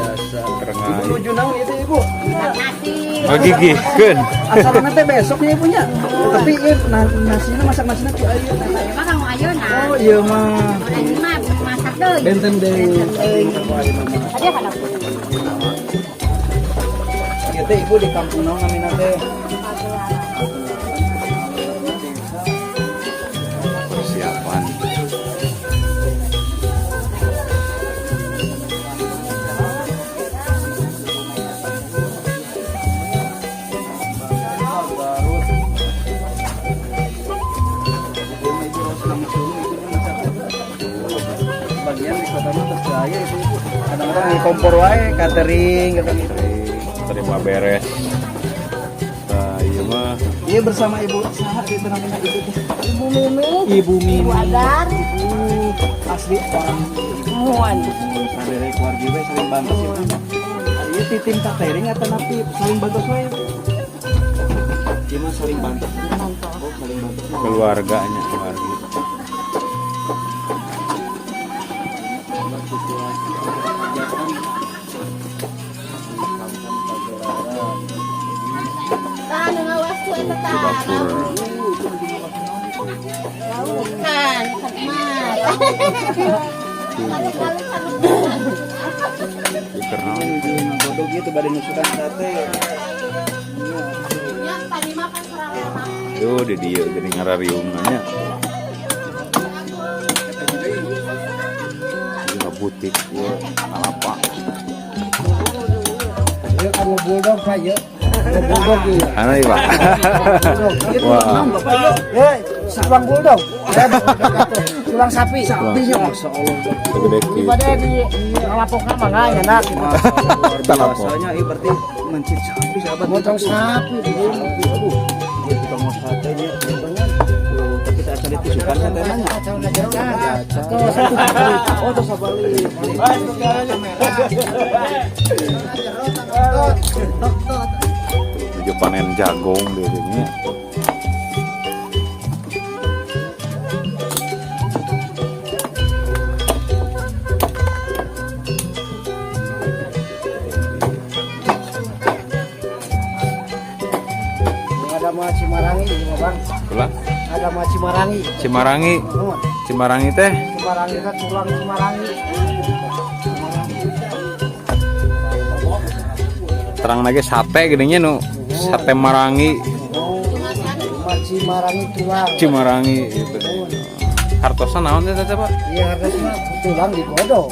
biasa. Kerengai. Ibu nuju naon itu ibu? Nasi. Oh gigihkeun. Asalna teh besoknya ibunya. Tapi nasinya masak nasinya ku ayeuna. Emang kamu ayeuna. Oh iya mah. Orang ini mah masak deui. Benten deui. Ada kada? Ieu teh ibu di kampung naon namina teh? Persiapan. Bagian di kota mah terjaya itu ibu. Kadang-kadang di kompor wae catering gitu. Terima beres. Nah, iya mah. Iya bersama ibu saha di namanya ibu teh. Ibu Mimi. Ibu Mimi. Ibu Agar. Ibu asli orang Muan. sadere keluarga we saling bantu sih. Ieu ti tim catering atau napi saling bantu wae. Ieu mah saling bantu. Oh, saling bantu. Keluarganya keluarga. Tahan ngawas tuh eta tah. Dapur. Bukan, khidmat. Karena Godog gitu bade nusukan sate. Yang tadi makan serang. Duh di dia jadi ngarariungnya. Ini butik ya apa? Ieu kan bulldog Pak ieu. Bulldog ieu. Anu ieu, Pak. Wah. Hei, tulang bulldog. Tulang sapi. Sapinya masyaallah. Segede ki. Ibadah di ngalapokna mah nggak enak. Talapok. Biasanya ieu berarti mencit sapi sahabat. Motong sapi. Aduh. Ieu kita mau satenya banyak. Tapi tak ada ditusukan satenya. Oh, tuh sabali. Menuju panen jagung di sini. Ada mah Cimarangi ini mah Bang. Ulah. Ada mah Cimarangi. Cimarangi. Cimarangi teh. Cimarangi kan tulang Cimarangi. Terang lagi sate gedenya nu sate marangi. Mah Cimarangi tulang. Cimarangi gitu. Hartosan naon teh teh Pak? Iya harusnya tulang digodok.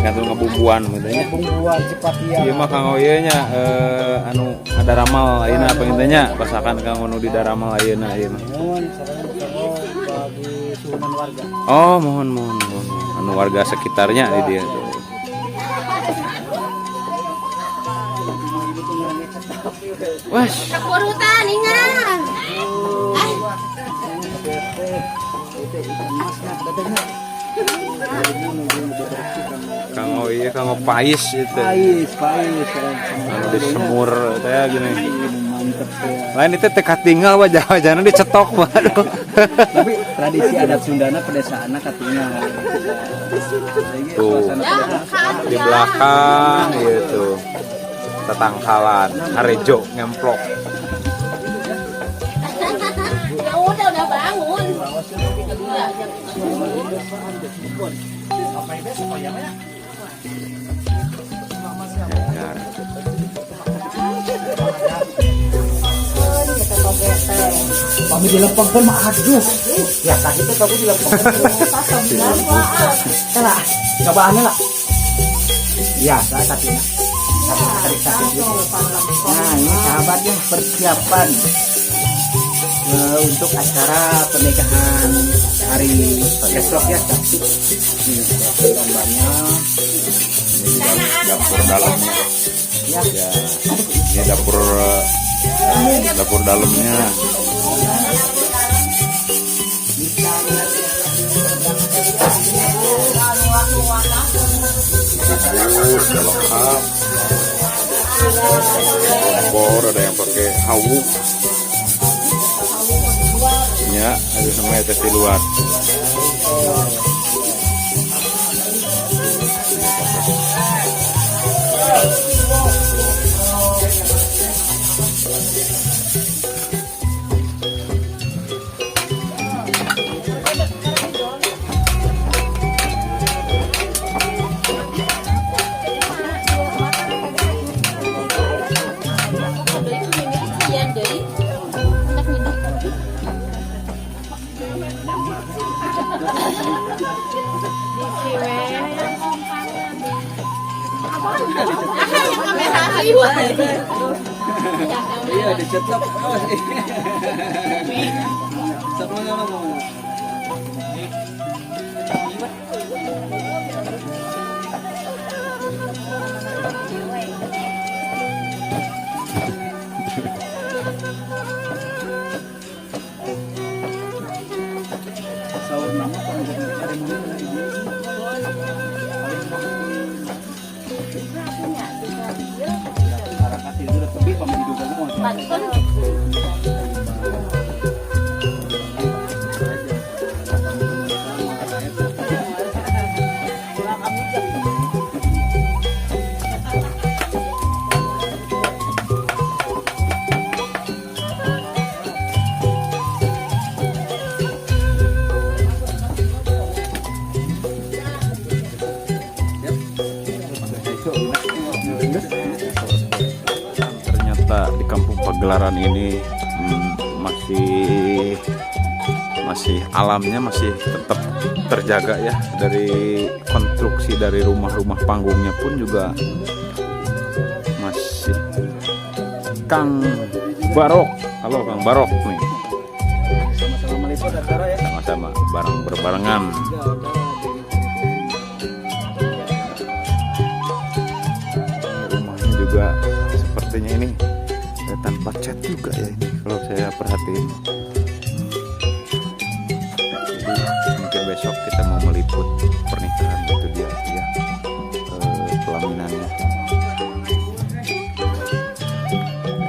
Tinggal ngebumbuan gitu nya. Bumbuan cipatia. Ieu mah kanggo ieu nya anu ada ramal ayeuna apa intinya pasakan kanggo nu di daramal ayeuna ieu mah. Mohon sareng berkaro bagi suhunan warga. Oh, mohon. Anu warga sekitarnya di dia tuh. Wah, Kepurutan ingat. kanggo ieu kanggo pais itu. Pais. Anu disemur teh gini. Mantep teh. Lain itu teh katinggal wajah-wajahna dicetok waduh. Tapi tradisi adat Sundana pedesaanna katinggal. Tuh. Di belakang gitu. Tetangkalan, harejo ngemplok. Ya udah bangun. Nyar. Kami dilepengkeun mah aduh. Ya tadi teh kamu dilepengkeun. Tela, cobaannya lah. Iya, saya katina. Nah, ini sahabatnya persiapan untuk acara pernikahan hari esok ya. Ini gambarnya. Dapur dalam. Ya. Ya. Ini dapur dalamnya. Bus, udah lengkap. Kompor, ada yang pakai hawu. Ya, ada namanya tes di luar. Kamera iwan. Iya, dicetak. Sama sama mau. Sahur nama ada mana ibu? Harakat itu udah lebih pamit juga semua. Pantun. Ternyata di Kampung Pagelaran ini masih alamnya masih tetap terjaga ya, dari konstruksi dari rumah-rumah panggungnya pun juga masih. Kang Barok, halo Kang Barok nih, Sama-sama meliput antara ya. sama-sama bareng berbarengan. Rumahnya juga sepertinya ini tanpa cat juga ya ini kalau saya perhatiin. Jadi mungkin besok kita mau meliput pernikahan, itu dia ya, pelaminannya.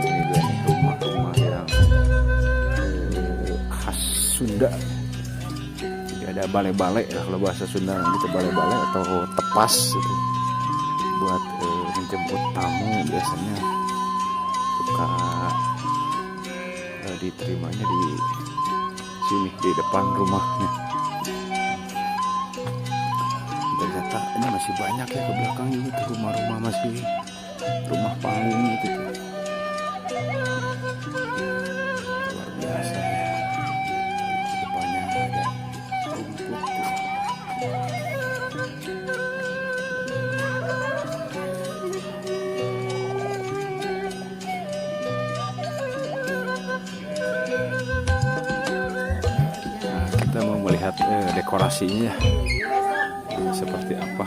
Ini juga nih rumah-rumah yang khas Sunda. Jadi ada balai-balai ya kalau bahasa Sunda gitu, balai-balai atau tepas gitu, buat menjemput tamu biasanya suka diterimanya di sini di depan rumahnya. Ternyata ini masih banyak ya ke belakang juga tuh rumah-rumah, masih rumah panggung gitu tuh. Luar biasa ya. Di depannya ada rumput tuh. Kita mau melihat dekorasinya seperti apa.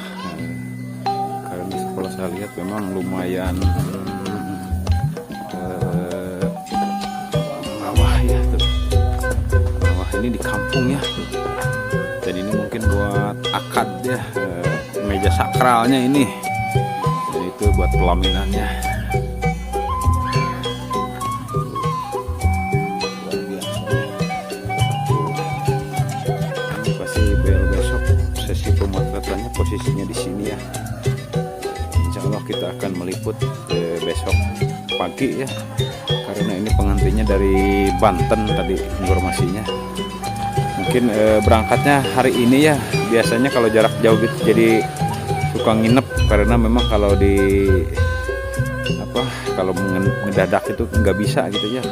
Karena kalau saya lihat memang lumayan mewah ya tuh. Mewah ini di kampung ya. Dan ini mungkin buat akad ya, meja sakralnya ini. Dan itu buat pelaminannya. Sesi pemotretannya posisinya di sini ya. Insya Allah kita akan meliput besok pagi ya, karena ini pengantinnya dari Banten tadi informasinya. Mungkin berangkatnya hari ini ya. Biasanya kalau jarak jauh gitu jadi suka nginep, karena memang kalau kalau mendadak itu nggak bisa gitu ya,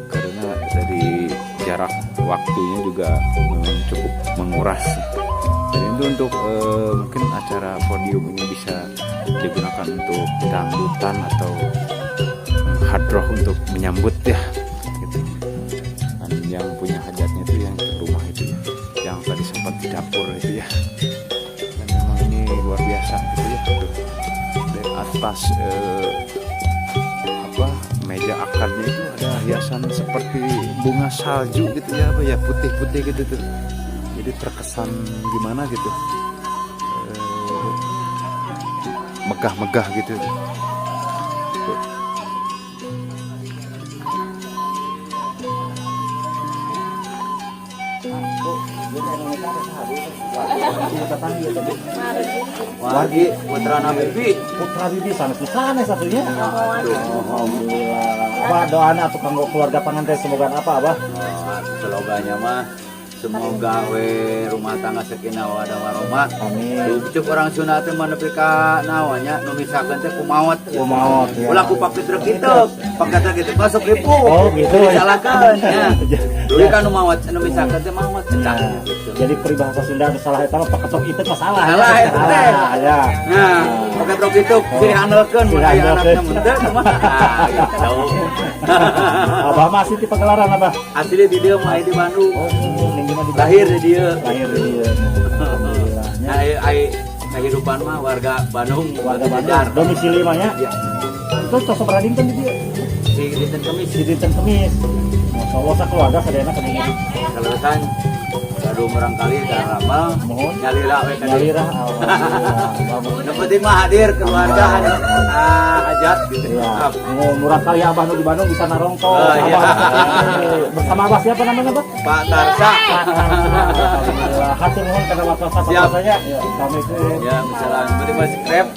karena dari jarak waktunya juga memang cukup menguras. Jadi itu untuk mungkin acara podium ini bisa digunakan untuk dangdutan atau hadroh untuk menyambut ya gitu. Dan yang punya hajatnya itu yang ke rumah itu ya, yang tadi sempat di dapur itu ya. Dan memang ini luar biasa gitu ya. Dari atas meja akadnya itu ada hiasan seperti bunga salju gitu ya, putih-putih gitu tuh. Jadi terkesan gimana gitu, megah-megah gitu. Wargi putra bibi sana satunya. Alhamdulillah. Abah doanya atau kanggo keluarga pengantin semoga apa abah? Slogannya mah semoga we rumah tangga sakinah wadah warahmah. Amin. Cuk orang Sunda teh menepi ka naonnya nu misalkan teh kumaot. Kumaot, ya. Ulah ku pakai truk itu, pakai truk itu masuk ibu. Oh, gitu. Disalahkan ya. Dulu kan nu maot, nu misalkan teh maot cecak Nah, gitu. jadi peribahasa Sunda anu salah eta mah paketok itu masalah. Salah eta teh. Ya. Nah, pakai truk itu dihandalkeun mun aya anakna mun teu mah. Ah, gitu. Abah masih di Pagelaran Abah. Asli di dieu mah di Bandung. Oh, ning gimana di Lahir di dieu. lahir di dieu. Alhamdulillah. Ya, ai kehidupan mah warga Bandung, Warga Bandar. Bandung. Domisili mah nya. Ya, Itu tos berading kan di dieu. di Dinten Kemis. Di Dinten Kemis. Masyaallah sakeluarga sadayana ka dieu. Kaleresan baru merangkali dan ramal Mohon. nyalira we ka dieu. Nyalira alhamdulillah. Yang penting mah hadir keluarga hajat gitu. Iya, mau murah kali Abah nu di Bandung bisa narongko. Oh, iya. Bersama Abah siapa namanya, Bang? Pak Tarsa. Alhamdulillah. Hatur nuhun karena waktu Siap. saya. Ya, kami itu Ya, misalnya penting masih krep.